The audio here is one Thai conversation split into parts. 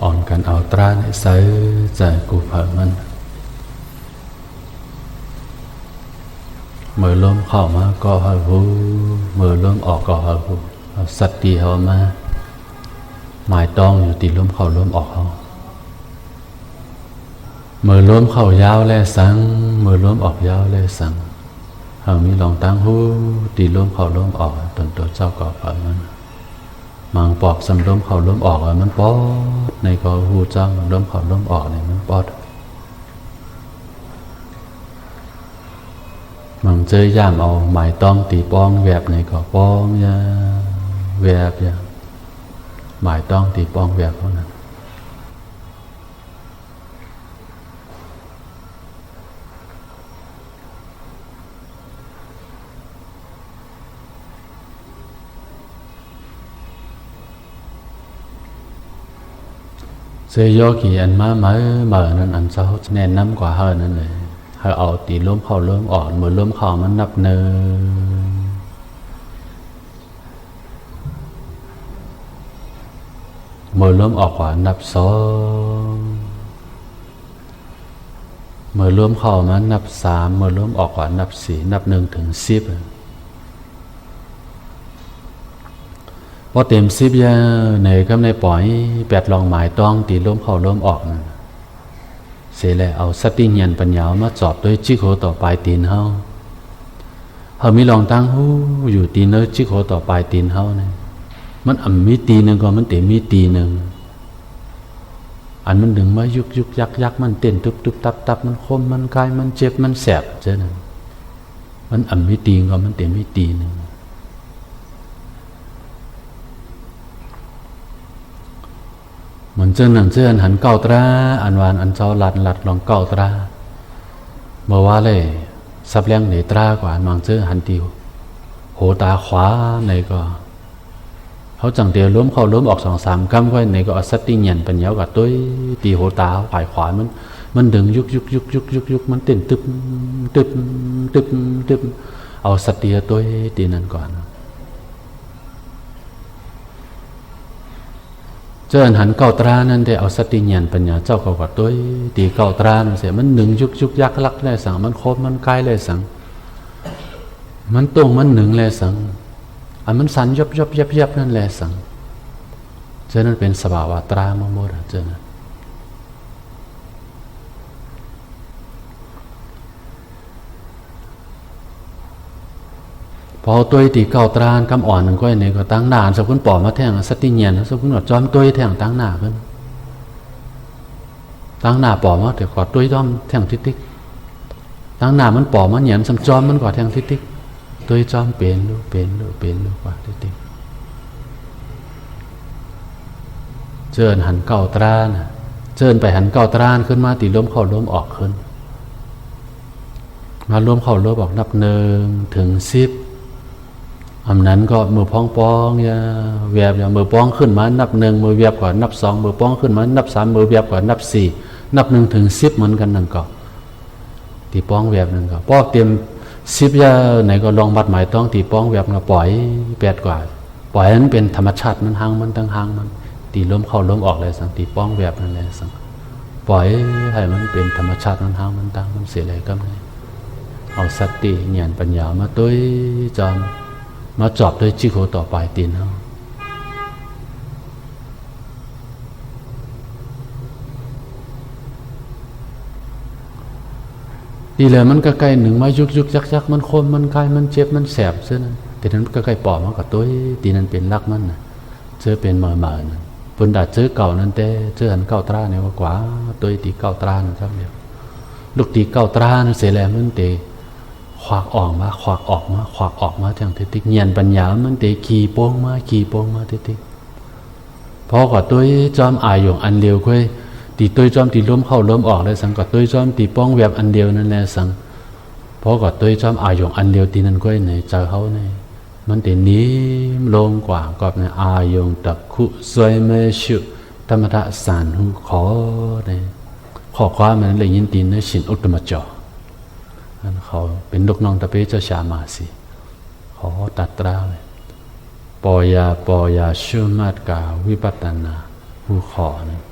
อ่อนกันเอาตราในใส่ใจกูเผามันมือล้มเข้ามาก็หาหูมือล้มออกก็หาหูสัตว์ตีเขามาหมายต้องอยู่ตีล้มเข้าล้มออกเขามือล้มเข้ายาวแลสังมือล้มออกยาวแลสังเขามีลองตั้งหูตีล้มเข้าล้มออกตนตัวเจ้าก็เผามันมังปอกสำล้มเข้าล้มออกมันปอดในก็หูเจ้าล้มเข้าล้มออกเนี่ยมันปอดมังเจอย่ามเอาหมายต้องตีป้องแวบในก็ป้องยาแวบยาหมายต้องตีป้องแวบเท่านั้นเสียโยกี่อันมาเหมื่อนั้นอันเจ้าแน่นน้ำกว่าเฮานั่นเลยเฮาเอาตีล้มเข้าล้มออกเหมือนล้มเข้ามันนับเนินมือล้มออกกว่านับสองมือล้มเข้ามันนับสามมือล้มออกกว่านับสี่นับหนึ่งถึงสิบพอเต็มสิบยาในก็ในปล่อยแปดลองหมายต้องตีล้มเข้าล้มออกนะเสร็จแล้วเอาสติญญาณปัญญามาจอบด้วยจิโกต่อปลายตีนเฮามีลองตั้งหูอยู่ตีนเนอจิโกต่อปลายตีนเฮาเนี่ยมันมีตีหนึ่งก็มันเต็มมีตีหนึ่งอันมันดึงมายุกยุกยักยักมันเต้นตุบตุบตับตับมันคมมันกายมันเจ็บมันแสบเจ้านั่นมันมีตีก็มันเต็มมีตีหนึ่งเหมือนเจ้าหนังเจ้าอันหันเก้าตราอันวานอันเจ้าหลัดลองเก้าตราเมื่อว่าเลยซับเลี้ยงเหนตรากว่าอันวางเจ้าหันติวโหตาขวาในก็เขาจังเดียวล้มเข้าล้มออกสองสามคำก็ในก็เอาสติญญาณปัญญากับตัวตีโหตาฝ่ายขวามันดึงยุกมันเต้นตึบเอาสติตัวตีนั่นก่อนเจ้าหันเก้าตรานั่นได้เอาสติญญาณปัญญาเจ้าก็กับตัวตีเก้าตรานั่นเสียมันหนึ่งยุกยักลักเลยสังมันโคตรมันใกล้เลยสังมันตรงมันหนึ่งเลยสังอันมันสันยับนั่นแหละสังเจ้านั่นเป็นสภาวะตรามโมดเจ้านั่นพอตัวตีเก่าตรานกำอ่อนหนึ่งก็ในก็ตั้งหน้าสักคนปอมาแทงสติเงียนสักคนจอมตัวแทงตั้งหน้าเพิ่นตั้งหน้าปอมาแต่ก็ตัวจอมแทงทิติ๊กตั้งหน้ามันปอมาเงียนสำจอมมันก็แทงทิติ๊กตัวจอมเป็นลูกกว่าทิ๊กเจิญหันเก่าตรานเจิญไปหันเก่าตรานขึ้นมาตีล้มเข้าล้มออกขึ้นมาล้มเข้าล้มออกนับหนึ่งถึงสิบอันนั้นก็มือป้องอย่าแวบอย่ามือป้องขึ้นมานับหนึ่งมือแวบกว่านับสองมือป้องขึ้นมานับสามมือแวบกว่านับสี่นับหนึ่งถึงสิบเหมือนกันนั่นก็ตีป้องแวบนั่นก็ป้อเตรียมสิบยาไหนก็ลองบัดหมายต้องตีป้องแวบก็ปล่อยแปดกว่าปล่อยนั้นเป็นธรรมชาติมันหางมันตั้งหางมันตีล้มเข้าล้มออกเลยสังตีป้องแวบนั่นแหละสังปล่อยให้มันเป็นธรรมชาติมันหางมันตั้งมันเสียอะไรก็ไม่เอาสติญาณปัญญามาตุ้ยจอมมาจอบด้วยจิโกต่อปลายตีนเขาดีเลยมันก็ใกล้หนึ่งมายุกยักมันคมมันกายมันเจ็บมันแสบเสื้อนั้นแต่นั้นก็ใกล้ปอบมันกับตัวตีนั้นเป็นรักมันนะเจอเป็นเหม่อนั่นปุ่นดาเจอเก่านั่นแต่เจอหันเก่าตราเนี่ยว่ากว่าตัวตีเก่าตรานั่นครับเดียวลูกตีเก่าตรานั่นเสียแล้วมันเตะควักออกมาทางทิศเงียนปัญญามันเตะขี่โป้งมาทิศพอกับตัวจอมอายงอันเดียวค่อยตีตัวจอมตีล้มเข้าล้มออกเลยสังกับตัวจอมตีป้องแวบอันเดียวนั่นแหละสังพอกับตัวจอมอายงอันเดียวตีนั่นค่อยในใจเขาเนี่ยมันเตะนี้ลงกว่ากับในอายงตะคุสวยเมชุธรรมะสารหูขอเนี่ยขอความมันเลยยินตีนในฉินอุตมะจ่อเขาเป็นลูกน้องตะเปเจ้าชามาสิขอตัดตราเลยปอยาชุมัดกาวิปัตตนาผู้ขอเนี่ย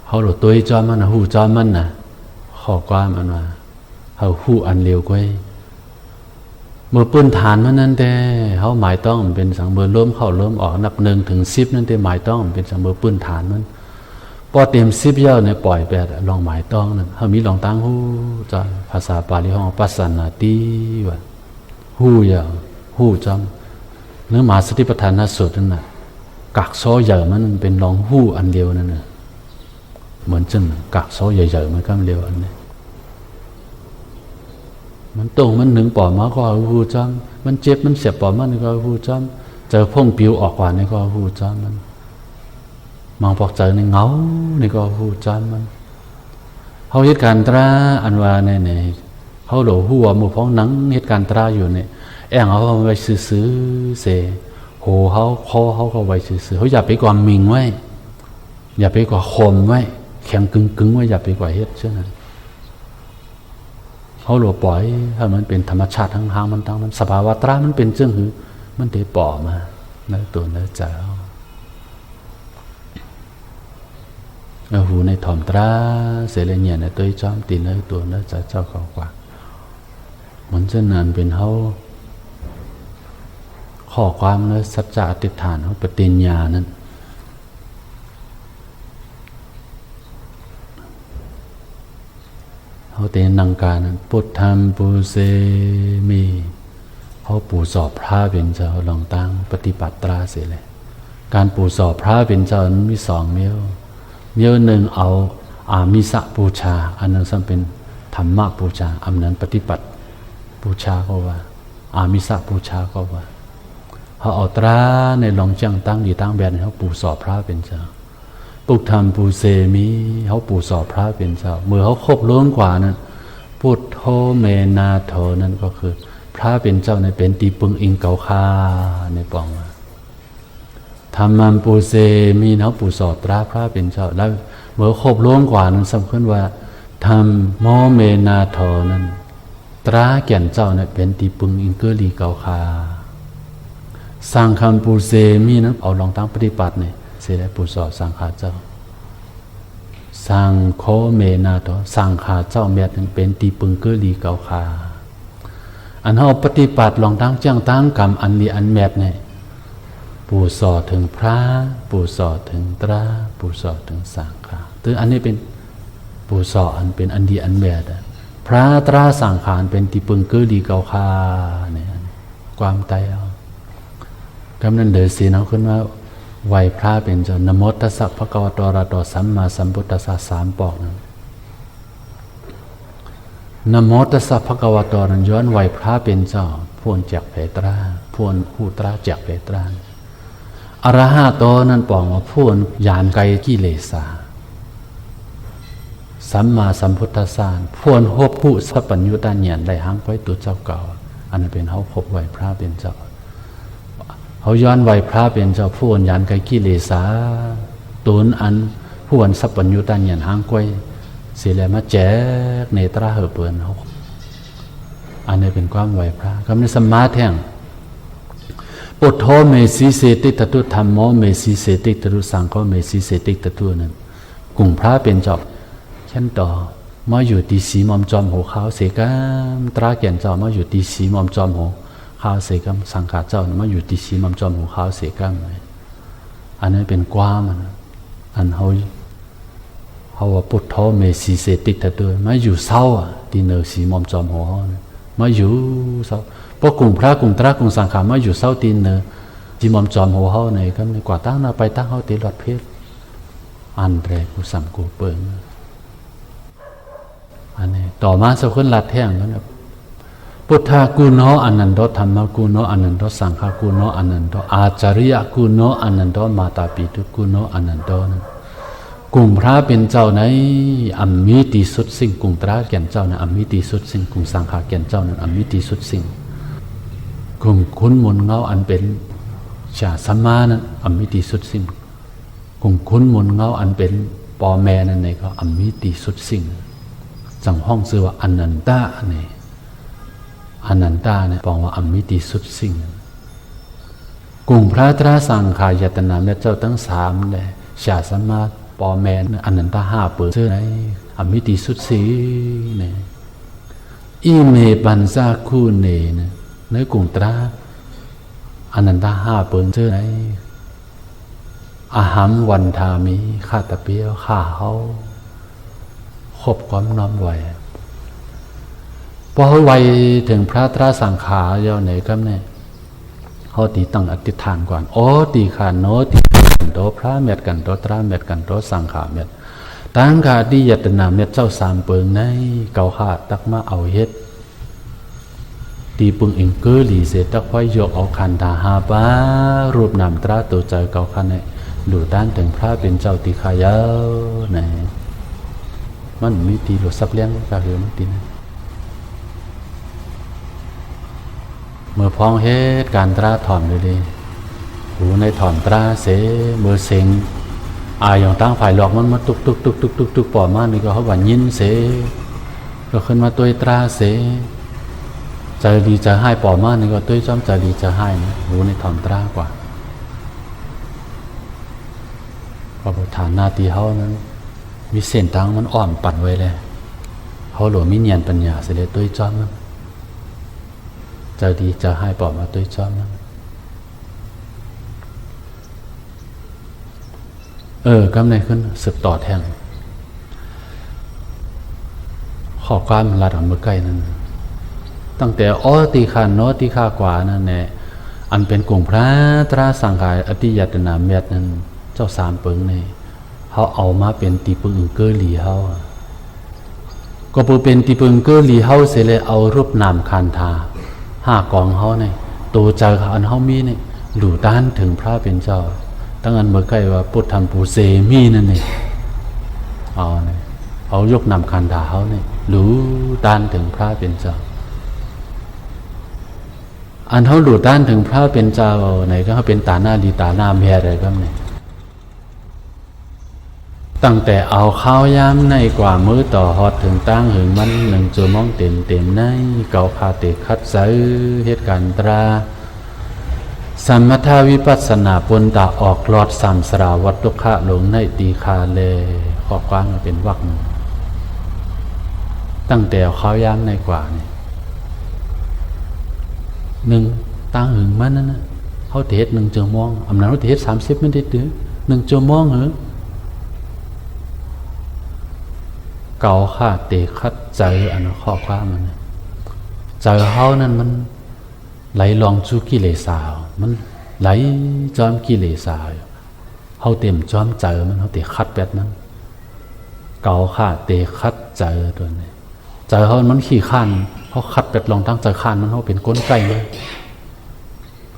เขาหลุดตัวจอมมันหูจอมมันนะข้อความมันว่าเขาหูอันเร็วกว่าเมื่อปืนฐานมันนั่นแต่เขาหมายต้องเป็นสังเบอร์ล้มเข้าล้มออกนับ1 ถึง 10นั่นแต่หมายต้องเป็นสังเบอร์ปืนฐานมันพอเต็ม10เย้าเนี่ยปล่อยไปลองหมายต้องนั่นเขามีลองตั้งหูจอภาษาปาลีห้องปัสสนาตีว่าหูยาวหูจอมเนื้อมาสติปัฏฐานสูตรนั่นน่ะกักโซใหญ่มันเป็นลองหูอันเดียวนั่นน่ะเหมือนจังกักโซใหญ่ๆมันก็เร็วอันนี้มันตรงมันหนึ่งปอมาก็หูจอมมันเจ็บมันเสียบปอมันก็หูจอมเจอพ่งปิวออกกว่านี่ก็หูจอมมันมองปอกเจอในเงานี่ก็หูจอมมันเขาเหตุการณ์ตราอันว่าในเขาหลหัวหมู่พ้องหนังเหตุการณ์ตราอยู่เนี่ยแองเขาไว้ซื้อเสโหเขาคอเขาก็ไว้ซื้อเขาอย่าไปกว่ามิงไว้อย่าไปกว่าคมไว้แข็งกึ่งไว้อย่าไปกว่าเฮ็ดเช่นนั้นเขาหลวปล่อยถ้ามันเป็นธรรมชาติทั้งๆมันทั้งมันสภาวะตรามันเป็นเรื่องหือมันได้ปล่อมาในตัวเนื้อเจ้าหูในถ่อมตราเสร็จแล้วเนี่ยในตัวจอมตีเนื้อตัวเนื้อเจ้าเขากว่ามันเช่นนั้นเป็นเขาข้อความเนื้อสัจจะอธิษฐานเขาปฏิญญานั้นเขาเตนังการนั้นพุทธัมปุเสมีเขาปู่สอบพระเป็นเจ้าลองตั้งปฏิบัติตราเสียเลยการปู่สอบพระเป็นเจ้านั้นมี2เมียวหนึ่งเอาอามิสะบูชาอันนั้นซึ่งเป็นธรรมะบูชาอันนั้นปฏิบัติบูชาก็ว่าอามิสะบูชาก็ว่าเขาเอาตราในลองจังตั้งดีตั้งแบนเขาปู่สอบพระเป็นเจ้าปุกธรรมปูเสมีเขาปู่สอบพระเป็นเจ้าเมื่อเขาครบล้นกว่านั้นพุทโธเมนาโธนั่นก็คือพระเป็นเจ้าในเป็นตีปึงอิงเกาคาในปองว่าธรรมันปูเสมีเขาปู่สอบตราพระเป็นเจ้าแล้วเมื่อครบล้นกว่านั้นสำคัญว่าธรรมโมเมนาโธนั้นตราแก่นเจ้าเนี่ยเป็นตีปึงอิงเกลีเกาคาสังฆัมปูเสมีนั้นเอาลองตั้งปฏิบัติเนี่ยเสด็จปู่สอบสังฆาเจ้าสังโฆเมนาโตสังฆาเจ้าแม่ถึงเป็นตีปึงเกลีเกาคาอันเขาปฏิบัติลองตั้งจ้างตั้งกรรมอันนี้อันแมบเนี่ยปู่สอบถึงพระปู่สอบถึงตราปู่สอบถึงสังฆาตัวอันนี้เป็นปู่สอบอันเป็นอันดีอันแมบพระตราสังขารเป็นตีปึงเกลีเกาคาเนี่ยความตายเอากำนั้นเดือดสีเขาขึ้นว่าไหวพระเป็นเจ้านะโมตัสสะภะคะวะโตอะระหะโตสัมมาสัมพุทธัสสะ3 ปอกนั้นนะโมตัสสะภะคะวะโตนั้นย้อนไหวพระเป็นเจ้าพวนแจกเผตราพวนหูตราแจกเผตราอรหะโตนั้นปองว่าพวนยานไกลกิเลสาสัมมาสัมพุทธัสสะพวนโหบผู้สัพพัญญุตาญาณได้หังไว้ตัวเจ้าเก่าอันนั้นเป็นเฮาพบไหวพระเป็นเจ้าเขาย้อนไหวพระเป็นเจ้าผู้อันยานไกกิเลสาตูนอันผู้อันสัพพัญญุตาญาณหางก้อยเสียแล้วมาแจกเนตราเหอเปินเขาอันนี้เป็นความไหวพระคำนี้สมาธิปุถโธเมสีเสติตตุธรรมโมเมสีเสติตตุสังโฆเมสีเสติตตุนั้นกลุ่มพระเป็นเจ้าชั้นต่อมาอยู่ตีสีมอมจอมหัวขาวเสกามตราแก่นเจ้ามาอยู่ตีสีมอมจอมหัวข้าวเสกมสังฆาเจ้ามาอยู่ที่สีมัมจอมหัวข้าวเสกมอันนั้นเป็นความอันเขาว่าพุทโธเมสีเสติตตัวมาอยู่เศร้าที่เนอสีมัมจอมหัวมาอยู่เศร้าพวกกลุ่มพระกลุ่มตระกลุ่มสังฆามาอยู่เศร้าตีเนอสีมัมจอมหัวเขาในก็ในกว่าตั้งนาไปตั้งเขาตีหลอดเพชรอันแรกกูสัมกูเปิงอันนี้ต่อมาสักคนลัดแท่งแล้วนะพุทธากุโนอนันโตธรรมกุโนอนันโตสังฆกุโนอนันโตอาจาริยกุโนอนันโตมาตาปิตุกุโนอนันโตนั้นกลุ่มพระเป็นเจ้าในอัมมิติสุดสิ่งกลุ่มตราแก่นเจ้านั้นอัมมิติสุดสิ่งกลุ่มสังฆแก่นเจ้านั้นอัมมิติสุดสิ่งกลุ่มคุณมนเงาอันเป็นชาสัมมานั้นอัมมิติสุดสิ่งกลุ่มคุณมนเงาอันเป็นปอแม่นั่นเองก็อัมมิติสุดสิ่งจังห้องชื่อว่าอนันตะนี่อนันตาเนี่ยบอกว่าอมิติสุดสิ่งกลุ่มพระตราสังขายตนาเจ้าทั้ง3เลยชาสมา ปอแมนอันนั้นตาห้าเปิดเจอไหนอมิติสุดสีเนี่ยอีเมปันซาคูเนเนี่ยเนื้อกุงตราอันนั้นตาห้าเปิดเจอไหนอาหามวันทามีข้าตะเปียวข้าเขาคบความน้อมไว้พอเขาไวถึงพระตราสังขารเยาวไหนก็เนี่ยเขาตีตั้งอธิษฐานก่อนโอ้ตีขานโนตีกันโตพระเม็ดกันโตตราเม็ดกันโตสังขารเม็ดตั้งขาดียตนาเม็ดเจ้าสามเปิงในเกาขาดตักมาเอาเฮ็ดตีปึงอิงเกอหลีเสตักไว้ยกเอาคันตาหาป้ารูปนามตราตัวใจเกาคันเนี่ยดูด้านถึงพระเป็นเจ้าตีขายาวไหนมันมีตีหลุดซับเลี้ยงกาเหือมันตีนะเมื่อพ้องเฮ็ดการตราถอนเลยดิหูในถอนตราเสเมื่อเซ็งอย่างตั้งฝ่ายหลอกมันมาตุกปอมานี่ก็เขาว่ายินเสก็ขึ้นมาตัวตราเสใจดีจะให้ปอมานี่ก็ตัวจอมใจดีจะให้นะหูในถอนตรากว่าพอฐานหน้าตีเขานั้นมีเส้นทางมันอ่อนปั่นไว้เลยเขาหลวมีเนียนปัญญาเสด็จตัวจอมนั้นใจดีจะให้ปอมาตัวจอมนั้นกำในขึ้นสืบต่อแทงขอความระดับเมื่อไกลนั้นตั้งแต่ตีขานโนตีขากว่านั่นแหละอันเป็นกลุ่มพระตราสังขารอติยตนาเม็ดนั้นเจ้าสามเปิงในเขาเอามาเป็นตีปึงเกอหลีเขาก็เป็นตีปึงเกอหลีเขาเสร็จเลยเอารูปนามคันธา5 กองเขาในตัวใจเขาอันเขามีเนี่ยหลู่ต้านถึงพระเป็นเจ้าตั้งอันเมื่อไกลว่าพุทธัมปูเสมีนั่นเองเอายกนำคันธาเขาเนี่ยหลู่ต้านถึงพระเป็นเจ้าอันเขาหลู่ต้านถึงพระเป็นเจ้าไหนก็เขาเป็นตาหน้าดีตาหน้าแม่อะไรก็เนี่ยตั้งแต่เอาข้าวย้ำในกว่ามือต่อฮอดถึงตั้งหึงมัน1 ชั่วโมงเต็มในเกาคาเตคัดซื้อเหตุการณ์ตราสมถาวิปัสสนาปนตาออกหลอดสามสราวัตตุขะลงในตีคาเลขอกว้างมาเป็นวักตั้งแต่ข้าวย้ำในกว่านี่1ตั้งหึงมันนั่นนะเขาเทศ1 ชั่วโมงอำนาจเขาเทศ30 นาทีถึง1 ชั่วโมงเหรอเกาข้าเตะคัดใจอันข้อความมันใจเขานั่นมันไหลลองจูกิเลสาวมันไหลจอมกิเลสาวเขาเต็มจอมใจมันเขาเตะคัดแบบนั้นเกาข้าเตะคัดใจตัวนี้ใจเขามันขี้ข้านเขาคัดแบบลองตั้งใจข้านมันเขาเป็นก้นไก่เลย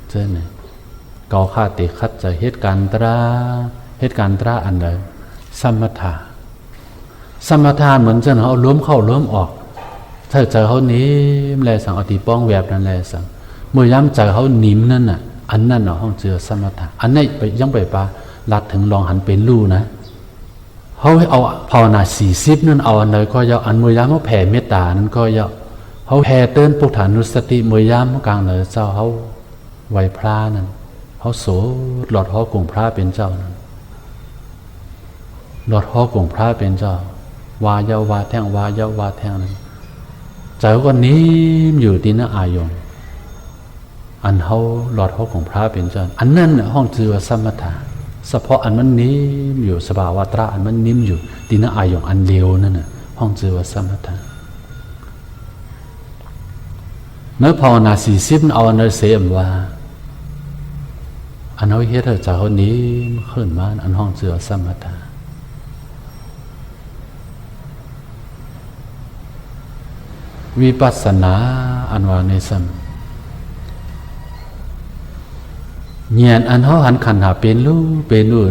เจ้าเนี่ยเกาข้าเตะคัดใจเหตุการณ์ตราอันใดสมถะสมถะเหมือนเจ้าเขาล้มเข้าล้มออกถ้าใจเขานิ่มแลสั่งอติป้องแวบนั่นแลสั่งเมื่อย้ำใจเขานิ่มนั่นน่ะอันนั่นเนาะห้องเจอสมถะอันนี้ไปยังไปปาลัดถึงลองหันเป็นลู่นะเขาให้เอาภาวนา40นั่นเอาอันใดก็ยาอันเมื่อย้ำเขาแผ่เมตตานั่นก็ยาเขาแผ่เตือนปุถานุสติเมื่อย้ำกลางเลยเจ้าเขาไหวพระนั่นเขาโสหลอดห้อกงพระเป็นเจ้านั่นหลอดห้อกงพระเป็นเจ้าวายาวาแท่งวายาวาแท่งนั้นใจก็นิ่มอยู่ที่หน้าอายงอันเขาหลอดห้อของพระเป็นเจ้าอันนั้นห้องเจือสมถะเฉพาะอันมันนิ่มอยู่สภาวะตราอันมันนิ่มอยู่ที่หน้าอายงอันเลวนั่นน่ะห้องเจือสมถะเมื่อภาวนา40เอาอันนั้นเสียมว่าอันเขาเฮ็ดให้ใจเขานิ่มขึ้นมาอันห้องเจือสมถะวิปัสสนาอันว่าในสัมเงียนอันเขาหันขันหาเป็นรู้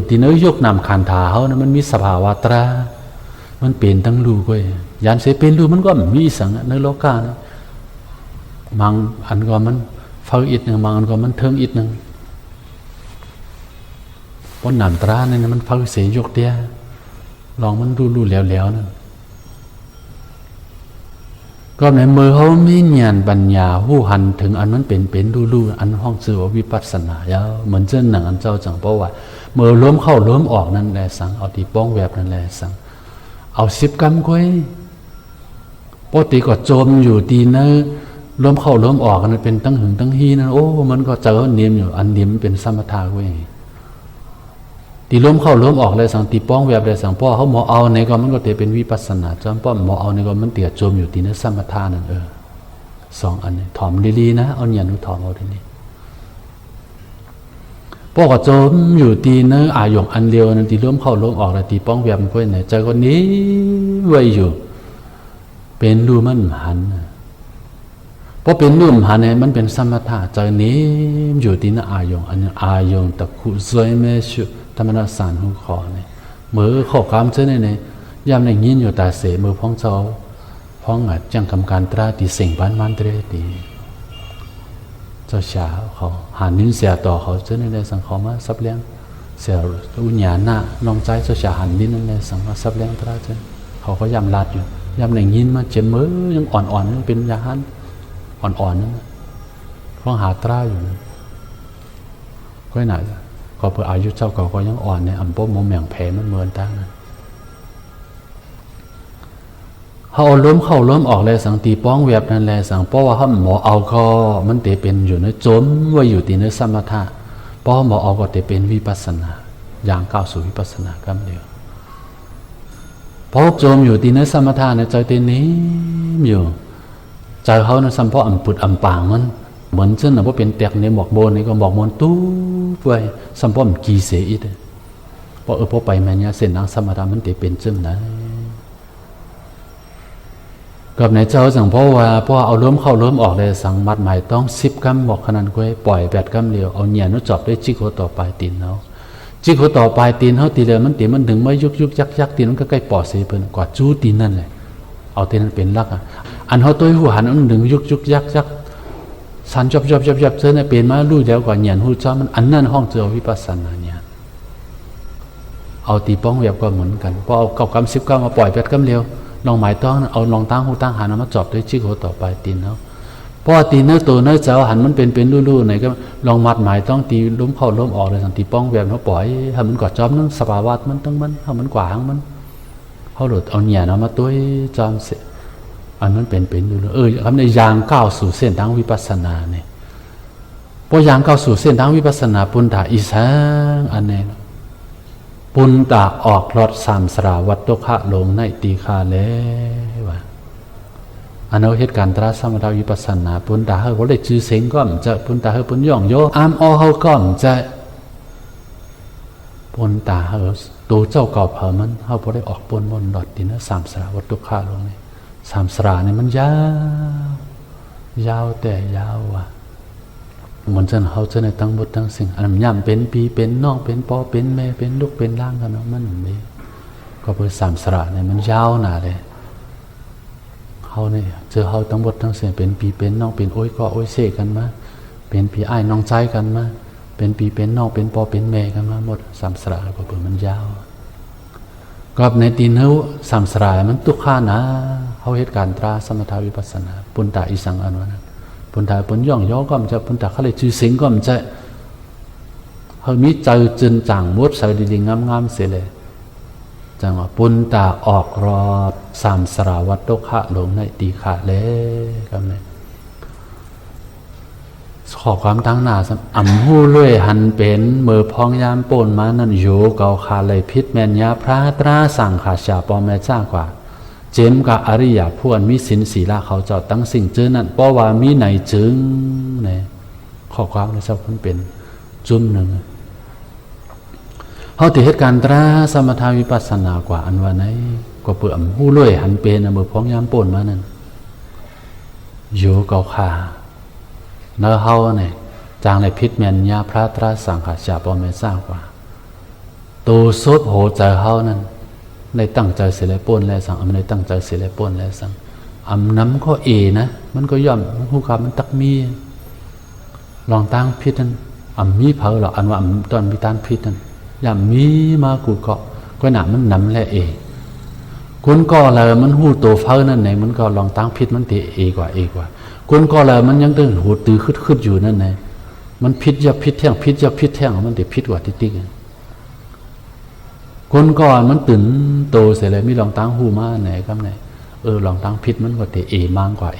ที่เนื้อยกนำขันถาเขานะมันมีสภาวะตรามันเป็นทั้งรู้ก็ยันเสเป็นรู้มันก็มีสังในโลกานะบางอันก็มันเฝ้าอิดหนึ่งบางอันก็มันเทิงอิดหนึ่งเพราะนำตราเนี่ยมันเฝ้าเสียยกเดียลองมันรู้แล้วนั่น ก็ในมือเขามีญาณปัญญาหู้หันถึงอันนั้นเป็นรู้อันห้องชื่อว่าวิปัสสนาแล้วเหมือนเจ้าหนังอันเจ้าจังเพราะว่าเมื่อล้มเข้าล้มออกนั่นแหละสังเอาตีป้องแบบนั่นแหละสังเอา10 กรัมก้อยปกติก็โจมอยู่ตีเนื้อล้มเข้าล้มออกนั่นเป็นตั้งหึงตั้งฮีนั่นโอ้มันก็เจอเนียมอยู่อันเนียมเป็นสมถะก้อยตีล้มเข้าล้มออกเลยสังตีป้องแบบเลยสังพ่อเขาหมอเอาในก็มันก็เตะเป็นวิปัสสนาจำป้อมหมอเอาในก็มันเตียโจมอยู่ตีเนื้อสมถะนั่น2 อันนี้ถอมดีๆนะเอาอย่านุถอมเอาทีนี้พวกก็โจมอยู่ตีเนื้ออาหยงอันเดียวนั่นตีล้มเข้าล้มออกเลยตีป้องแบบมันก้อยเนี่ยใจก็นี้ไว้อยู่เป็นรูมันหันเพราะเป็นรูมหันเนี่ยมันเป็นสมถะใจนี้อยู่ตีเนื้ออาหยงอันนี้อาหยงตะคุซวยเมชุธรรมนาสารหูคอเนี่ยมือข้อความเช่นนี้ยามในยินอยู่ตาเสมือพ้องเจ้าพ้องอาจจังกำการตราตีเสียงบ้านมันเตรตีเจ้าชาเขาหานิ้นเสียต่อเขาเช่นนี้สังเขามาซับเลี้ยงเสียอุญญาณะน้องใจเจ้าชาหันนิ้นนั่นเลยสังมาซับเลี้ยงตราเช่นเขาก็ยำลัดอยู่ยำในยินมาเจ็บมือยังอ่อนๆยังเป็นยาหันอ่อนๆนั่นพ้องหาตราอยู่ก็ไหนก็เพื่ออายุเจ้าก็ยังอ่อนในอัมโปโมแมงแผลมันเหมือนตั้งนั้นเขาล้มเข้าล้มออกเลยสังตีป้องเวียบนั่นแหละสังเพราะว่าเขาหมอเอาก็มันเตเป็นอยู่ในโจมไว้อยู่ตีในสมถะเพราะหมอเอาก็เตเป็นวิปัสสนาอย่างก้าวสู่วิปัสสนากันเดียวเพราะโจมอยู่ตีในสมถะในใจเตนี้อยู่ใจเขาในสัมเพาะอัมปุดอัมปางมันเหมือนเช่นว่าเป็นแตกในหมอกโบนนี่ก็หมอกโบนตู้ไว้สัมเพาะมันกีเสียอีกเพราะพอไปมันเนี่ยเส้นทางสมถะมันเตเป็นเช่นนั้นกับในเจ้าสั่งเพราะว่าพอเอาล้มเข้าล้มออกเลยสั่งมัดหมายต้อง10 กรัมบอกขนาดก้อยปล่อย8 กรัมเดียวเอาเนี่ยนุจอบด้วยจิกโคต่อปลายตีนเขาจิกโคต่อปลายตีนเขาตีเลยมันตีมันถึงไม่ยุกยักตีนมันก็ใกล้ปอดเสียเพิ่นกว่าจู้ตีนนั่นแหละเอาตีนนั้นเป็นลักอันเขาตัวหัวหันมันถึงยุกยักสันจบเสื้อเนี่ยเป็นมาลู่แล้วกว่าเนี่ยหูจ้ามันอันนั้นห้องเจอวิปัสสนาเนี่ยเอาตีป้องเวียบก็เหมือนกันพอเอา9 กรัม10 กรัมมาปล่อย8 กรัมเดียวลองหมายต้องเอาลองตั้งหูตั้งหันมาจอบด้วยจิกโคต่อไปตีนเขาเพราะตีนเนื้อตัวเนื้อเจ้าหันมันเป็นลู่ๆไหนก็ลองมัดหมายต้องตีล้มเข้าล้มออกเลยสันตีป้องแบบเขาปล่อยให้มันกอดจอมนั่งสภาวะมันต้องมันให้มันกว่าหางมันเขาหลุดเอาเนี่ยนะมาตัวจอมเสอันนั้นเป็นลู่ๆคำในยางก้าวสู่เส้นทางวิปัสสนาเนี่ยพอยางก้าวสู่เส้นทางวิปัสสนาปุณตาอีสังอันนี้ปุณตาออกรถสามสราวัตโตคะลงในตีคาเลยว่าอันเอาเหตุการณ์ตราสมถะวิปัสสนาปุณตาเฮาบ่ได้ชื่อเสียงก็มันจะปุณตาเฮาปุณย่องโยอามอเฮาก็มันจะปุณตาเฮาตัวเจ้าเก่าเผามันเฮาบ่ได้ออกปนบนดอดดินสามสราวัตโตคะลงนี่สามสรานี่มันยาวแต่ยาวว่ะเหมือนเช่นเขาจะในตั้งบทตั้งสิ่งอันย่ำเป็นปีเป็นน้องเป็นปอเป็นแม่เป็นลูกเป็นล่างกันเนาะมันนี่ก็เพื่อสามสระเนี่ยมันยาวหนาเลยเขาเนี่ยเจอเขาตั้งบทตั้งสิ่งเป็นปีเป็นน้องเป็นโอ้ยก็โอ้ยเสกกันมาเป็นปีอ้ายน้องใจกันมาเป็นปีเป็นน้องเป็นปอเป็นแม่กันมาหมดสามสระก็เพื่อมันยาวก็ในตีนเขาสามสระมันตุกข้านะเขาเหตุการณ์ตราสมถะวิปัสสนาปุณตาอีสังอันนั้นปุณตาปุณย่องย่อก็มันจะปุณตาเขาเลยชื่อเสียงก็มันจะเขามีใจจึนจังมุดใส่ดีๆงามๆเสียเลยจังว่าปุณตาออกรอดสามสราวัตโตคะลงในตีขาเลยครับเนี่ยขอความตั้งหน้าสัมอ่ำหู้เลื่อยหันเป็นมือพองยามโปนมานั่นโยเกาขาเลยพิษแมนยาพระตราสั่งขาชาปอมแม่จ้ากว่าเจมกับอริยพวนมีศีลศีลาเขาเจ้าตั้งสิ่งเจอนั่นเพราะว่ามีไหนจึงเนี่ยข้อความในสัพพันเป็นจุ่มหนึ่งเขาติเหตุการณ์ตราสมถาวิปัสสนากว่าอันว่าไหนก็เปื่อมหู้ลุ่ยหันเป็นมือพ้องยามป่นมานั่นโยเกาขาเนื้อเขาเนี่ยจางในพิษแมนยาพระตราสังขารปอมเมซ่ากว่าตัวซบโหใจเขานั่นในตั้งใจเสียแล้วป่นแล้วสั่งในตั้งใจเสียแล้วป่นแล้วสั่งน้ำก็นะมันก็ย่อมหูคำมันตักมีลองตั้งพิษนั่นมีเผาหรออันว่าตอนมีตานพิษนั่นย่ำมีมากูเกาะก็หนามันน้ำแหละกู คุณก็เลยมันหูตัวเฟ้อนั่นไหนมันก็ลองตั้งพิษมันตีกว่าคุณก็เลยมันยังตึงหูตื้อขึ้นอยู่นั่นไหนมันพิษยับพิษแท่งพิษยับพิษแท่งมันตีพิษกว่าติ๊กคนก่อนมันตื่นโตเสร็จเลยมีลองตั้งหูมาไหนครับไหนลองตั้งพิษมันก็ตีมากกว่า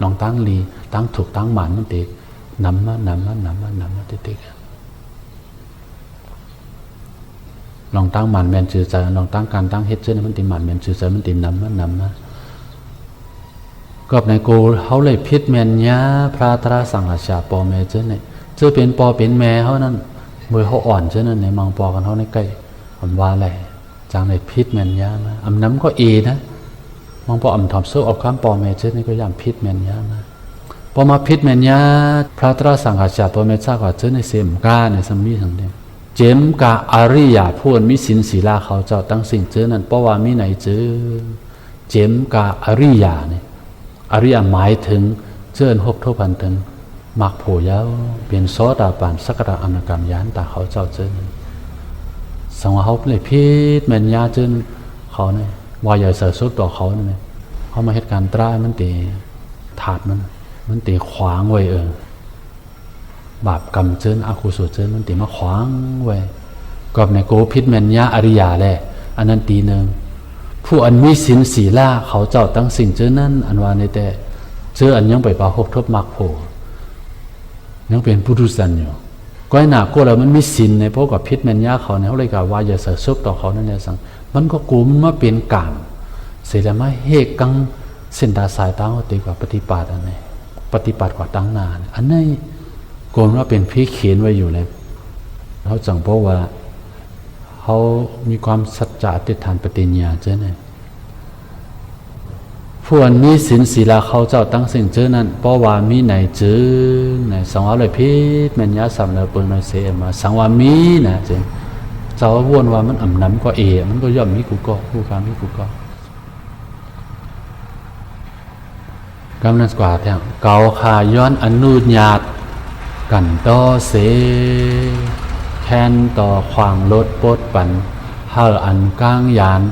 ลองตั้งลีตั้งถูกตั้งหมันมันตีนำมาติ๊กลองตั้งหมันแมนชื่อใจลองตั้งการตั้งเฮ็ดเช่นมันตีหมันแมนชื่อใจมันตีนำมาก็ในโกเขาเลยพิษแมนยาพระตราสังฆชาปอแม่เจ้าเนี่ยเจ้าเป็นปอเป็นแม่เขานั่นเมื่อเขาอ่อนเช่นนั้นในมังปอกันเขาในใกล้ผมว่าอะไรจางในพิษแมนยามาอำน้ำก็นะมังปออำถอมโซ่ออกข้ามปอแม่เจ้านี่ก็ย่ำพิษแมนยามาพอมาพิษแมนยาพระตราสังฆชาปอแม่เจ้าก็เจ้าในเสมกาในสมีทั้งเดียวเจมกาอริยาพูนมิสินศีลาเขาเจ้าตั้งสิ่งเจ้านั้นเพราะว่ามีไหนเจ้าเจมกาอริยาเนี่ยอริยหมายถึงเจิ้นหกทุพันถึงมักโผยาวเป็นโสดาปันสักระอนาคามยานตาเขาเจ้าเจิ้นสังวาเขาเลยพิษแมนยาเจิ้นเขาเนี่ยว่าอย่าเสือซุกต่อเขาเนี่ยเขามาเหตุการณ์ตร้ายมันตีถาดมันตีขวางไว้บาปกรรมเจิ้นอกุศลเจิ้นมันตีมาขวางไว้กับในโกพิษแมนยาอริยาแหละอันนั้นตีหนึ่งผู้อันมีศีลศีลาเขาเจ้าตั้งสิ่งเจ้านั้นอันว่าในแต่เจ้าอันยังไปป่าหกทบมักโผยังเป็นปุถุชนอยู่ก้อยหนาก็แล้วมันมีศีลในพวกกับพิษแมนยาเขาเนี่ยเขาเลยกล่าวว่าอย่าเสือซุกต่อเขานั่นแหละสั่งมันก็กูมันมาเป็นกามเสียแล้วมาเฮกังเส้นตาสายตั้งตีกว่าปฏิปัติอันไหนปฏิปัติกว่าตั้งนานอันนี้โกนว่าเป็นพี่เขียนไว้อยู่เลยเขาจังเพราะว่าเขามีความสัจจะติดฐานปฏิญญาเจ้าเนี่ยผู้อันมีศีลศีลาเขาเจ้าตั้งสิ่งเจ้านั้นเพราะว่ามีไหนเจ้าไหนสังวาเลยพิษแมนยาสามเลยเปิงเลยเสียมาสังวามีนะเจ้าเจ้าวนว่ามันอ่ำน้ำก็มันก็ย่อมมีกูก็ผู้การมีกูก็กำลังกว่าแทงเกาขาย้อนอนุญาตกันต่อเสแทนต่อขวางรถปดปันเฮาอันก้างยาน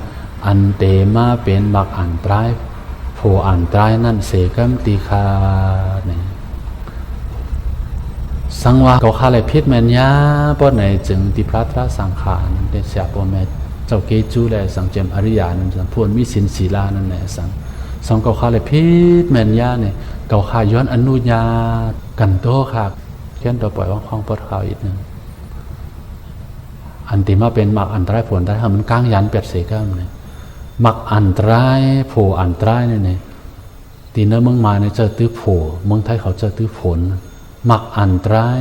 อันเตมาเป็นบักอันตรายผู้อันตรายนั่นเสกัมติคาเนี่ยสังวาเขาคาเลยพิษแมนยาป้อนไหนจึงติพระตราสังขารนั่นเป็นเสียปอแม่เจ้าเกจูแลสังเจมอริยานั่นสังพวนมิสินศีลานั่นแหละสังเขาคาเลยพิษแมนยาเนี่ยเขาคาย้อนอนุญาตกันโตค่ะเขียนตัวปล่อยว่างคลองปดข่าวอีกหนึ่งอันติมาเป็นมักอันตรายผลได้ทำมันก้างยันเปียดเสกัมเนี่ยมักอันตรายโผอันตรายเนี่ยตีเนื้อเมืองมาเนี่ยเจอตื้อโผเมืองไทยเขาเจอตื้อผลมักอันตราย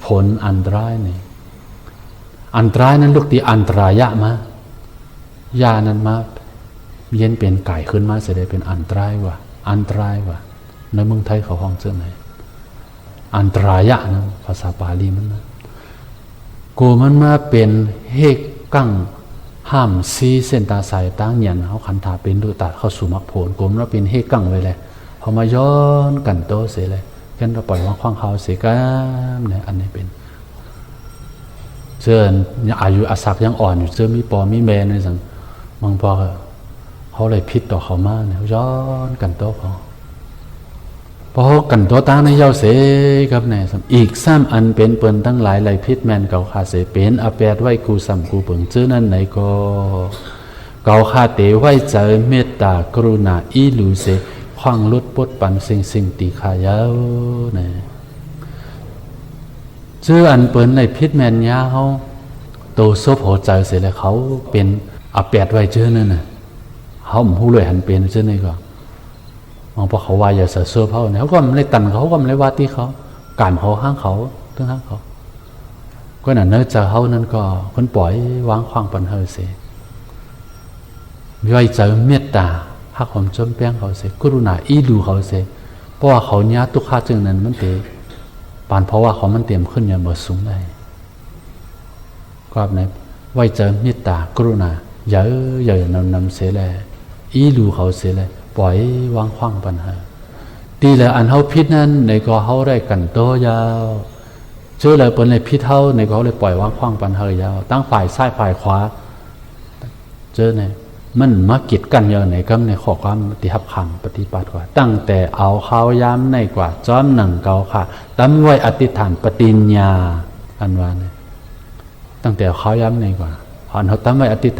ผลอันตรายเนี่ยอันตรายนั้นลูกตีอันตรายะมายานั้นมาเย็นเป็นไก่ขึ้นมาเสียได้เป็นอันตรายว่ะอันตรายว่ะในเมืองไทยเขาห้องเจอไหนอันตรายะนะภาษาบาลีมันนะกูมันมาเป็นเฮกกั้งห้ามซีเส้นตาสายตั้งเงียนเขาขันถาเป็นดูตัดเข้าสู่มรรคผลกูมันมาเป็นเฮกกั้งไว้เลยเขามาย้อนกันโตเสียเลยกันเราปล่อยว่างคว้างเขาเสียกันเนี่ยอันนี้เป็นเชื่ออายุอาศักยังอ่อนอยู่เชื่อมีปอมีแม่ในสังมังพอเขาเลยพิษต่อเขามากเนี่ยย้อนกันโตเขาพอกันตัวตั้งในเย้าเสครับเนี่ยอีก3อันเป็นเปิ่นตั้งหลายไหลพิษแมนเก่าขาเสเป็นอแปดไว้กูสัมกูเปิ่งชื่อนั่นไหนก็เก่าขาเตไว้ใจเมตตากรุณาอีหลูเสขว้างลดปดปันสิ่งตีขายาวเนี่ยชื่ออันเปิ่นไหลพิษแมนยาเขาโตซบหัวใจเสร็จแล้วเขาเป็นอแปดไว้ชื่อนั่นน่ะเขาหมู่รวยหันเป็นชื่อนี่ก็มองพอเขาว่าอย่าเสือเสื้อเขาเนี่ยเขาก็ไม่ได้ตันเขาก็ไม่ได้ว่าที่เขาการเขาห้างเขาทั้งห้างเขาก็นั่นเนื้อใจเขานั่นก็คนปล่อยวางควางปันเฮอเสียย่อยใจเมตตาหักความจมแป้งเขาเสียกรุณาอีดูเขาเสียเพราะว่าเขาเนี้ยทุกข้าจึงนั้นมันเตะปานเพราะว่าเขามันเตรียมขึ้นอย่างเบอร์สูงได้ก็แบบไหนไว้ใจเมตตากรุณาอย่านำเสียแลอีดูเขาเสียแลปล่อยวางขว้างปัญหาตีแล้วอันเขาพิษนั้นในก็เขาได้กันโตยาวเชื่อเลยเป็นในพิษเท่าในก็เขาเลยปล่อยวางขว้างปัญหายาวตั้งฝ่ายซ้ายฝ่ายขวาเจอเนี่ย มันมากิดกันอย่างไหนก็ในข้อความปฏิหับคำปฏิบัติกว่าตั้งแต่เอาข้าวย้ำในกว่าจ้อมหนังเกาค่ะตั้มไว้อธิษฐานปฏิญญาอันว่าเนี่ยตั้งแต่ข้าวย้ำในกว่าอันเขาตั้มไว้อธิษฐ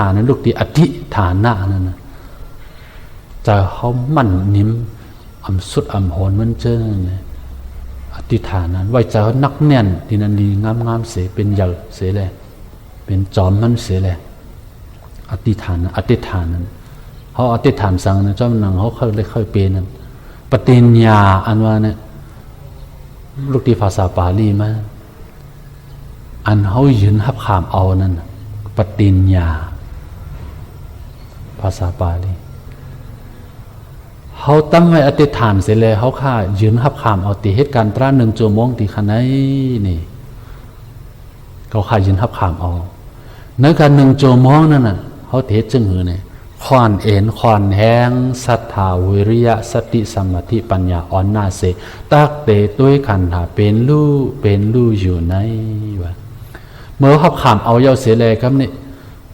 านนั้นลูกที่อธิฐานะนั่นนะจะเขามั่นนิ่มอำสุดอำโหนมันเจอเนี่ยอธิษฐานนั้นไว้ใจเขานักแน่นที่นั่นดีงามเสียเป็นเยอะเสียเลยเป็นจอมมันเสียเลยอธิษฐานนั้นเขาอธิษฐานสั่งนะเจ้าหนังเขาเคยเป็นนั้นปฏิญญาอันว่าเนี่ยลูกที่ภาษาบาลีมาอันเขายืนหับขามเอานั่นปฏิญญาภาษาบาลีเขาตั้งไว้อธิษฐานเสร็จแล้วเขาข้ายืนหับขามเอาตีเหตุการณ์ตรา1 ชั่วโมงตีขนาดนี่เขาข้ายืนหับขามเอาในการ1 ชั่วโมงนั่นน่ะเขาเทศจึงหือเนี่ยขอนเอ็นขอนแห้งศรัทธาวิริยะสติสมาธิปัญญาอ่อนนาเสตักเตด้วยขันธาเป็นลู่อยู่ในวะเมื่อหับขามเอาเยาเสียเลยครับนี่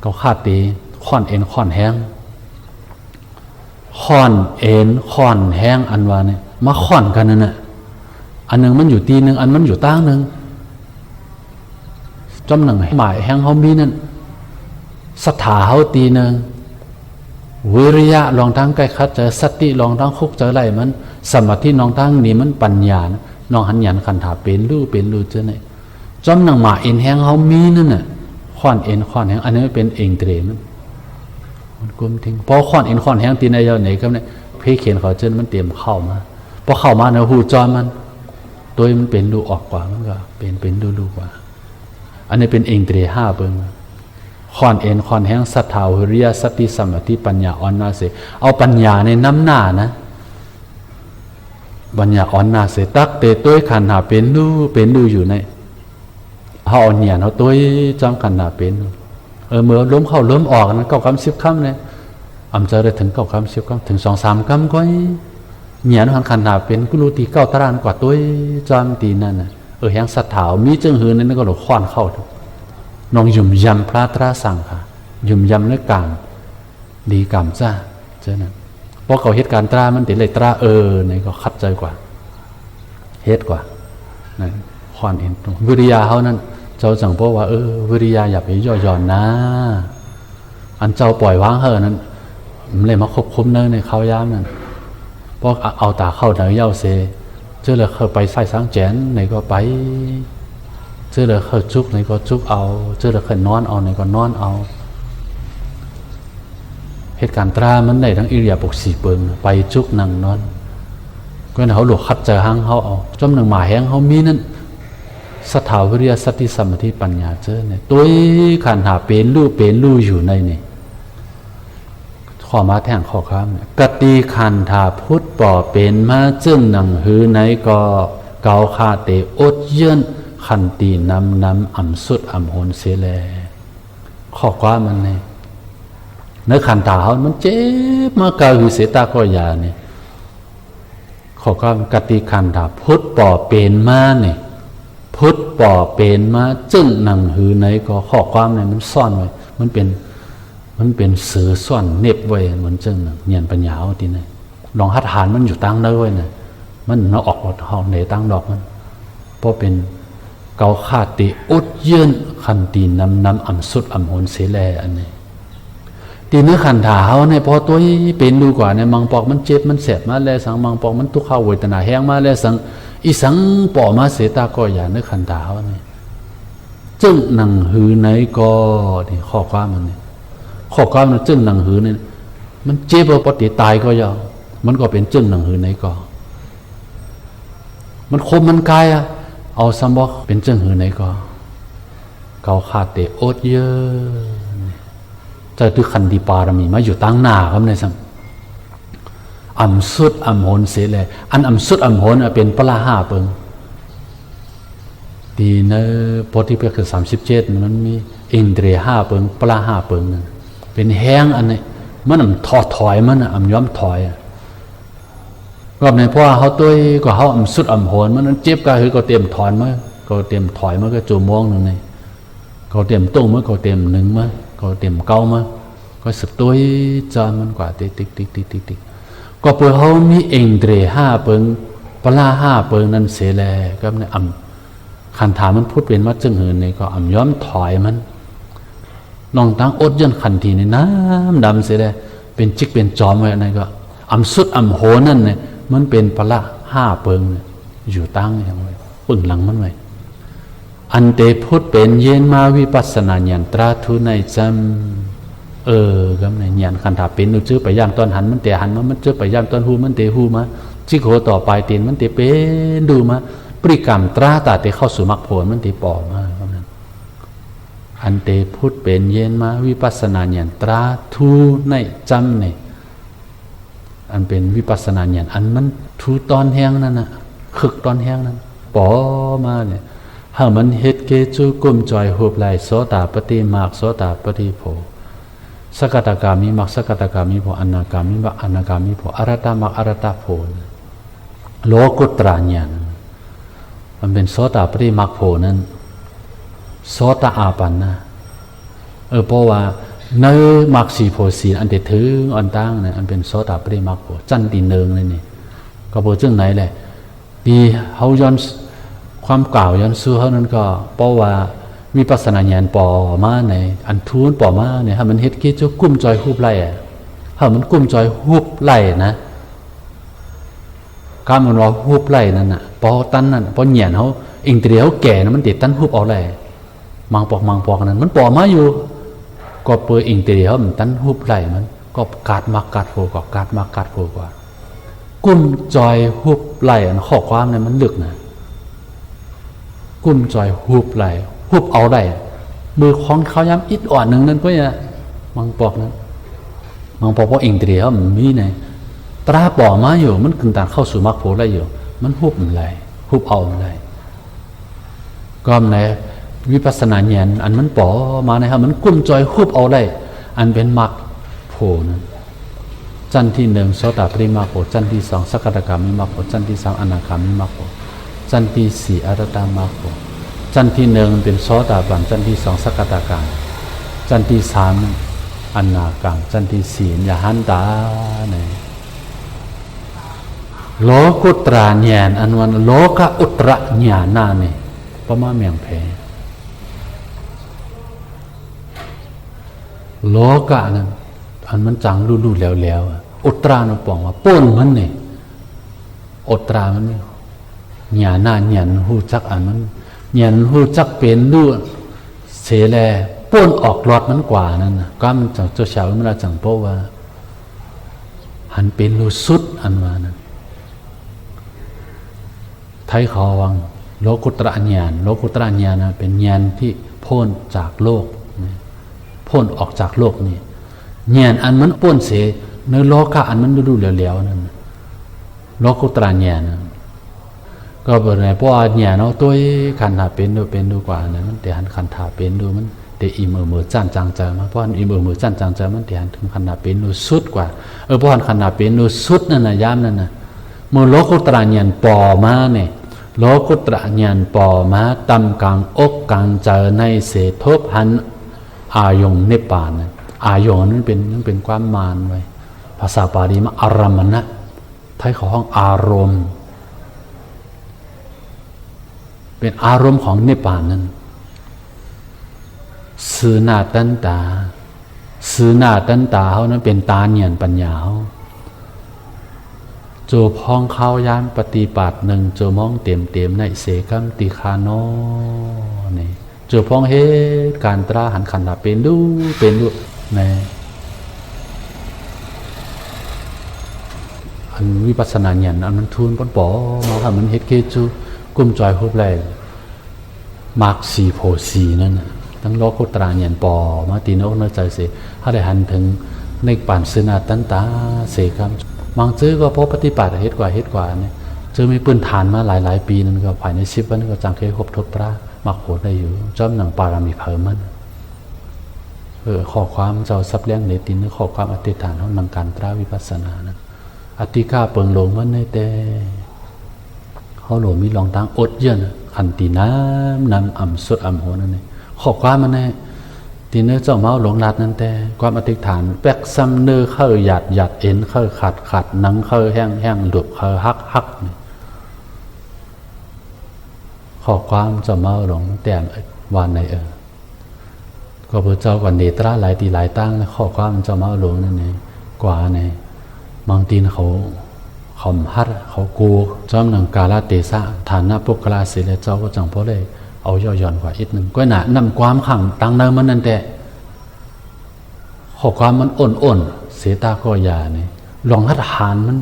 เขาข้าตีขอนเอ็นขอนแห้งค่อนเอ็นค่อนแห้งอันว่าเนี่ยมาค่อนกันนั่นน่ะอันหนึ่งมันอยู่ตีหนึ่งอันมันอยู่ตั้งหนึ่งจำหนึ่งหมายแห้งเขามีนั่นศรัทธาเขาตีหนึ่งวิริยะลองทั้งใกล้คัดเจอสติลองทั้งคุกเจอไรมันสมาธิลองทั้งนี่มันปัญญาลองหันยันขันถาเป็นลู่เจอเนี่ยจำหนึ่งหมายเอ็นแห้งเขามีนั่นน่ะค่อนเอ็นค่อนแห้งอันนี้เป็นเองเตรมันกุมทิ้งพอค่อนเอ็นค่อนแห้งตีในเยาไหนก็เนี่ยเพเขียนเขาเจนมันเตรียมเข้ามาพอเข้ามาเนี่ยหูจอมันตัวมันเป็นดูออกกว่ามันก็เป็นดูกว่าอันนี้เป็นเองเตร5เบิ่งค่อนเอ็นค่อนแห้งศรัทธาวิริยะสติสมาธิปัญญาอ่อนนาเสเอาปัญญาในน้ำหน้านะปัญญาอ่อนนาเสตักเตตัวขันหาเป็นดูอยู่ในเขาอ่อนเนี่ยเขาตัวจำขันหาเป็นเมื่อล้มเข้าล้มออกนั้น9 คำ 10 คำเนี่ยอำเจอได้ถึง9 คำ 10 คำถึง2 3 คำก็เหนียนหันขันหาเป็นกุลูตี9 ตารางกว่าตัวจำตีนั่นน่ะแห้งศรัทธามีจึงหืนนั่นก็หลงคว้านเข้าน้องยุ่มยำพระตราสั่งค่ะยุ่มยำเนื้อกลางดีกรรมจ้าเจ้านั่นเพราะเขาเหตุการณ์ตรามันติดเลยตราเนี่ยก็คัดใจกว่าเหตุกว่านั่นคว้านเห็นตรงวิริยาเขานั่นเจ้าสั่งเพราะว่าวิริยาอย่าไปย่อหย่อนนะอันเจ้าปล่อยวางเฮอนั้นมันเลยมาควบคุมเนื้อในเขาย้ำนั่นเพราะเอาตาเข้าเนื้อเย้าเซเจอเลยเคยไปไฟสังแจนไหนก็ไปเจอเลยเคยจุกไหนก็จุกเอาเจอเลยเคยนอนเอาไหนก็นอนเอาเหตุการณ์ตรามันได้ทั้งอิริยาบถ4 เปิงไปจุกนั่งนอนก็เขาหลวกคัดเจอหางเขาเอาจำหนึ่งหมาแห้งเขามีนั่นศรัทธาวิริยะสติสมาธิปัญญาเจอเนี่ยตัวขันหาเป็นลู่อยู่ในนี่ข้อมาแท่งข้อค้ามเนี่ยกติขันธาพุทธป่อเป็นมาจึงหนังหือในก็เกาคาเตอดเยื่นขันตีน้ำอ่ำสุดอ่ำโหนเสแลข้อความมันเนี่ยเนื้อขันธาเขามันเจ็บมากาหือเสตาก็ยาเนี่ยข้อความกติขันธาพุทธป่อเป็นมาเนี่ยพุทธป่อเป็นมาจึงหนังหือในก็ข้อความเนี่ยมันซ่อนไว้มันเป็นสื่อซ่อนเน็บไว้เหมือนจึงเนียนปัญญาทีนี้ลองหัดหานมันอยู่ตั้งเนื้อไว้น่ะมันเนาะออกห้องไหนตั้งดอกมันเพราะเป็นเกาขาติอุดเยื่นขันตีน้ำอ่ำสุดอ่ำโหนเสแลอันนี้ตีเนื้อขันถาเขาเนี่ยพอตัวเป็นดูกว่าเนี่ยมังปอกมันเจ็บมันแสบมาแล้วสังมังปอกมันทุกข์เข้าเวทนาแห้งมาแล้วสังอีสังป่อมาเสตาก็อย่าเนื้อขันถาเขาเนี่ยจึงหนังหือไหนก็นี่ข้อความมันเนี่ยข้อความมันจึงหนังหือเนี่ยมันเจ็บปกติตายก็ยาวมันก็เป็นจึงหนังหือไหนก็มันคมมันกายเอาสมบอกเป็นจึงหือไหนก็เกาขาดเตอดเยอะจะตุขันติปารมีมาอยู่ตั้งหน้าครับในสังอ่ำสุดอ่ำโหนเสียเลยอันอ่ำสุดอ่ำโหนเป็นปลา5 เปิงตีเนอโพธิเปคือ37มันมีอินเดีย5 เปิงปลา5 เปิงนั่นเป็นแห้งอันนี้มันอ่ำถอยมันอ่ำย้อมถอยรอบในเพราะเขาตัวก็เขาอ่ำสุดอ่ำโหนมันเจ็บก็คือก็เตรียมถอนมาก็เตรียมถอยมาก็จูมองหนึ่งนี่ก็เตรียมตุ้งมาก็เตรียมหนึ่งมาก็เตรียมเก้ามา ก็สืบตัวจอมันกว่าติ๊กติ๊กติ๊กติ๊กติ๊กติ๊กก็เปิดเขามีเองเดร5 เปิงปลา5 เปิงนั่นเสแลก็เนี่ยคันถามมันพูดเป็นว่าจึงเหินนี่ก็ย้อมถอยมันลองตั้งอดยันขันทีในน้ำดำเสียเลยเป็นจิกเป็นจอมไว้อันนั้นก็สุดโหนั่นเนี่ยมันเป็นปลา5 เปิงอยู่ตั้งอย่างไรปึ่งหลังมันไว้อันเตพุทธเป็นเย็นมาวิปัสสนาญาณตราทุในจำก็ในญาณคันถาเป็นดูชื่อไปย่างตอนหันมันเตะหันมันชื่อไปย่างตอนหูมันเตะหูมาจิกโหต่อไปเตียนมันเตะเป็นดูมาปริกรรมตราตาเตเข้าสู่มรรคผลมันเตะปอมาอันเตพุทธเป็นเย็นมาวิปัสสนาญาณตราทุในจำเนี่ยอันเป็นวิปัสสนาญาณอันมันทูตอนแห้งนั่นน่ะคึกตอนแห้งนั้นปอมาเนี่ยถ้ามันเฮ็ดเกจูกุมจอยหุบไหลโสตปฏิมากโสตปฏิโพสกตากามิมักสกตากามิโพอนาคามิมักอนาคามิโพอรตามักอรตาโพโลกุตระญาณมันเป็นโสตปฏิมักโพนั้นโสตอาปันนะเพราะว่าในมักสีโพสีอันเดถึงอันตั้งเนี่ยอันเป็นโสตปฏิมักโพจันตีเนืองเลยนี่ก็โพจึงไหนแหละดีเฮาย้อนความกล่าวย้อนสู้เขานั้นก็เพราะว่าวิปัสสนาญาณปอมาในอันทูนปอมาเนี่ยถ้ามันเฮ็ดกิจกุ้มจอยฮุบไล่ถ้ามันกุ้มจอยฮุบไล่นะการมันว่าฮุบไล่นั่นน่ะปอตันนั่นปอเหยียนเขาเองเดียวแก่นะมันติดตันฮุบเอาไล่มังปอกนั้นมันปอมาอยู่ก็เปิดเองเดียวมันตันฮุบไล่มันก็กาดมากกาดโผกกาดมากกาดโผกว่ากุ้มจอยฮุบไล่อันข้อความเนี่ยมันลึกนะกุ้มจอยฮุบไหลฮุบเอาได้มือของเขาย้ำอิดอ่อนหนึ่งนั่นก็อย่ามังปอกนั้นมังปอกเพราะเองเดียวมันมีไงตราป่อมาอยู่มันกึ่งต่างเข้าสู่มรรคผลได้อยู่มันฮุบไหลฮุบเอาไหลก็ในวิปัสสนาญาณอันมันป่อมานะครับมันกุ้มจอยฮุบเอาได้อันเป็นมรรคผลนั้นจันที่1โสตปฏิมรรคผลจันที่2สกตากามิมรรคผลจันที่3อนาคามิมรรคผลจันที่4อรตามรรคผลจันที่1เป็นโสตปันจันที่2สกตากามจันที่3อนาคามจันที่4ยหันตาเนี่ยโลกุตระญาณอันวันโลกอุตระญาณเนี่ยประมาณเมียงแพโลกะนั้นอันมันจังรู้แล้วอุตระนั่นปองว่าป้นมันเนี่ยอุตระมันนี่ญาณญาณหูจักอันมันญาณหูจักเป็นดูเสแลป้นออกรอดมันกว่านั่นนะก็มันจังเจ้าชาวมันจังโปว่าหันเป็นรูสุดอันว่านั้นไทยเขาวังโลกุตระญาณโลกุตระญาณนะเป็นญาณที่พ้นจากโลกพ้นออกจากโลกนี่ญาณอันมันป้นเสในโลกะอันมันดูแล้วนั่นโลกุตระญาณก็เปิดไงเพราะว่าญาณเอาตัวขันธาเป็นดูกว่านะมันแต่หันขันธาเป็นดูมันแต่อิ่มมือจ้านจางใจมาเพราะอิ่มมือจ้านจางใจมันแต่หันถึงขันธาเป็นดูสุดกว่าเพราะขันธาเป็นดูสุดนั่นนะย้ำนั่นนะเมื่อโลกุตระญาณปอมาเนี่ยโลกุตระญาณปอมาตำกลางอกกลางใจในเสทบหันอายงเนปาลนะอายงนั้นเป็นความมานไว้ภาษาบาลีมาอารมณะไทยเขาห้องอารมณ์เป็นอารมณ์ของเนปาลนั้นสื่อหน้าตันตาเขานั้นเป็นตาเนียนปัญญาโจพองเข้ายานปฏิบัติหนึ่งโจมองเต็มในเสกัมติคาโนนี่โจพองเฮการตราหันขันธาเป็นดูในอันวิปัสสนาญาณอันมันทูลปอมาทำมันเฮ็ดเกจูกุ้มจอยฮุบแลมากสีโพสีนั่นทั้งโลกุตระญาณปอมาตีโนกเนื้อใจเสถ้าได้หันถึงในป่านสืนาตันตาเสกัมบางซื้อก็เพราะปฏิบัติเฮ็ดกว่าเนี่ยเจอมีปืนฐานมาหลายปีนั่นก็ภายใน10 วันก็จังเคยครบทดพระมักโหดได้อยู่จอมหนังปารามีเพิ่มมันข้อความเจ้าซับเลี้ยงเนตินข้อความอธิษฐานของนังการตราวิปัสสนานั้นอธิกาเปิงลงมันในแต่เขาหลมีลองตั้งอดเย็นขันติน้ำนำสุดโหนั่นเองข้อความมันใน ทีเนื้อเจ้าเมาหลงรัดนั่นแต่ความอธิษฐานแปกซ้ำเนื้อเข้าหยัดหยัดเอ็นเข้าขัดหนังเข้าแห้งแห้งหลุดเข้าฮักขอความเจ้าเมาหลงแต่วันไหนก็พระเจ้าก่อนเนตราหลายตีหลายตั้งแล้วข้อความเจ้ามาหลวงนั่นเองกว่าในบางทีเขาฮัดเขากูจอมหนังกาลเตสะฐานะปุกลาศิเลเจ้าก็จังเพราะเลยเอาย่อหย่อนกว่าอีกหนึ่งก็หนานำความขังตั้งเนินมันนั่นแต่ข้อความมันอ่อนเสียตาก็ยาเนี่ยลองหัดหานมัน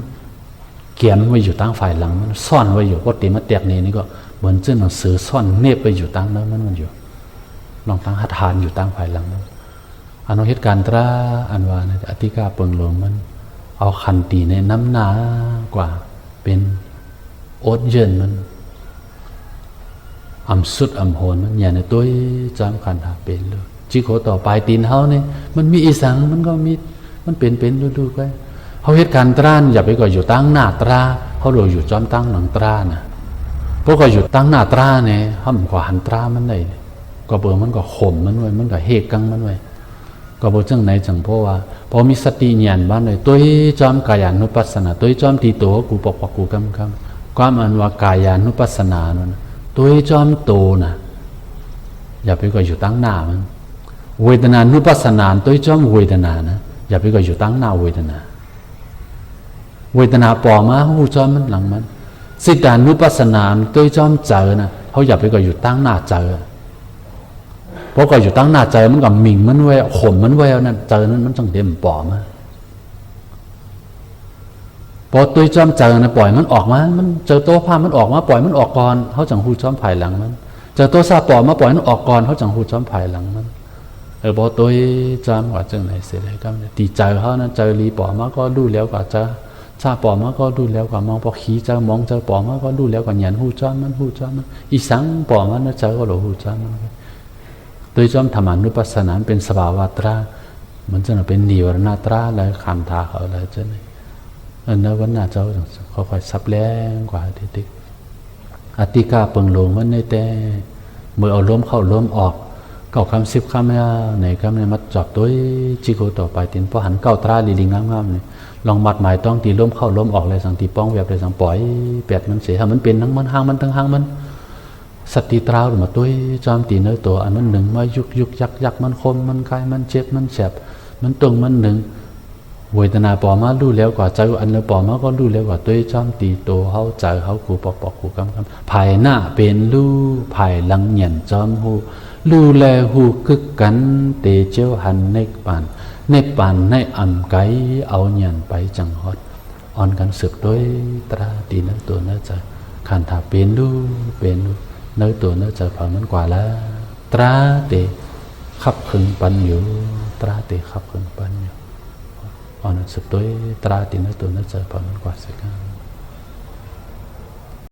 เกี่ยมไว้อยู่ตั้งฝ่ายหลังมันซ่อนไว้อยู่ปกติมันแตกนี่ก็เหมือนเจ้าหนังสือซ่อนเนบไปอยู่ตั้งเนินมันอยู่ลองตั้งหัดหานอยู่ตั้งภายหลังนั้นอันเหตุการณ์ตราอันว่าในอธิกาเปิงหลวงมันเอาขันตีในน้ำหนากว่าเป็นโอดเยินมันอำสุดอำโหนมันอย่าในตัวจำขันหาเป็นเลยจิโกต่อไปตีนเฮาเนี่ยมันมีอีสังมันก็มีมันเป็นดูๆไปเขาเหตุการณ์ตราอย่าไปก่ออยู่ตั้งหน้าตราเขาโดยอยู่จอมตั้งหลังตรานะพวกก็อยู่ตั้งหน้าตราเนี่ยเขามันกว่าหันตรามันได้ก็เบอร์มันก็ข่มมันไว้มันก็เฮกังมันไว้ก็บอกจังไหนจังเพราะว่าพอมีสติญาณบ้านเลยตัวจอมกายานุปัสสนาตัวจอมตีตัวกูปกกูกำความอันว่ากายานุปัสสนานั่นตัวจอมโตนะอย่าไปก็อยู่ตั้งหน้ามันเวทนานุปัสสนาตัวจอมเวทนานะอย่าไปก็อยู่ตั้งหน้าเวทนาปอมาหูจอมมันหลังมันสิตานุปัสสนาตัวจอมเจอนะเขาอย่าไปก็อยู่ตั้งหน้าเจอเพราะก็อยู่ตั้งหน้าใจมันกับมิ่งมันไว้ข่มมันไว้นั่นเจอนั้นมันจังเต็มปอมาพอตัวจอมเจอนะปล่อยมันออกมามันเจอตัวผ้ามันออกมาปล่อยมันออกก่อนเขาจังหูจอมภายหลังมันเจอตัวซาปอมาปล่อยมันออกก่อนเขาจังหูจอมภายหลังมันพอตัวจอมว่าจังไหนเสียเลยก็ตีใจเขานั้นเจอรีปอมาก็ดูแล้วกว่าจะซาปอมาก็ดูแล้วกว่ามองพอขี้เจอมองเจอปอมาก็ดูแล้วกว่าหยันหูจอมมันอีสังปอมันนะเจอก็หลหูจอมมันโดยจอมธรรมานุปัสสนาเป็นสภาวะตรามันจะเป็นนิวรณตราแล้วขันธาเขาแล้วจะไหนอันนั้นวันน่าเจ้าเขาค่อยซับแรงกว่าทิอติกาเปิงหลงมันในแต่เมื่อเอาล้มเข้าล้มออกเก่าคำ10 คำในคำในมัดจับตัวจิโกต่อไปตินพอหันเก้าตราลีลิงงามๆเนี่ยลองมัดหมายต้องตีล้มเข้าล้มออกเลยสังตีป้องแบบเลยสังปล่อยแปดมันเสียมันเป็นทั้งมันห้างมันทั้งห้างมันสติตราหรือมาตัวจอมตีเนื้อตัวอันมันหนึ่งมายุกยักมันคมมันคายมันเจ็บมันแสบมันตรงมันหนึ่งเวทนาปอมารู้แล้วกว่าใจอันเนื้อปอมาก็รู้แล้วกว่าตัวจอมตีโตเขาใจเขากูปอกกูกำภายหน้าเป็นรู้ภายหลังเหยียนจอมหูรู้แลหูกึกกันเตเจ้าหันในปานในอ่ำไกเอาเหยียนไปจังฮอดอ่อนกันสืบด้วยตราตีเนื้อตัวเนื้อใจขันถาเป็นรู้เนื้อตัวเนื้อใจผ่านมันกว่าแล้วตราเตขับขึงปันอยู่ตราเตขับขึงปันอยู่อ่อนสืบด้วยตราตีเนื้อตัวเนื้อใจผ่านมันกว่าสักการ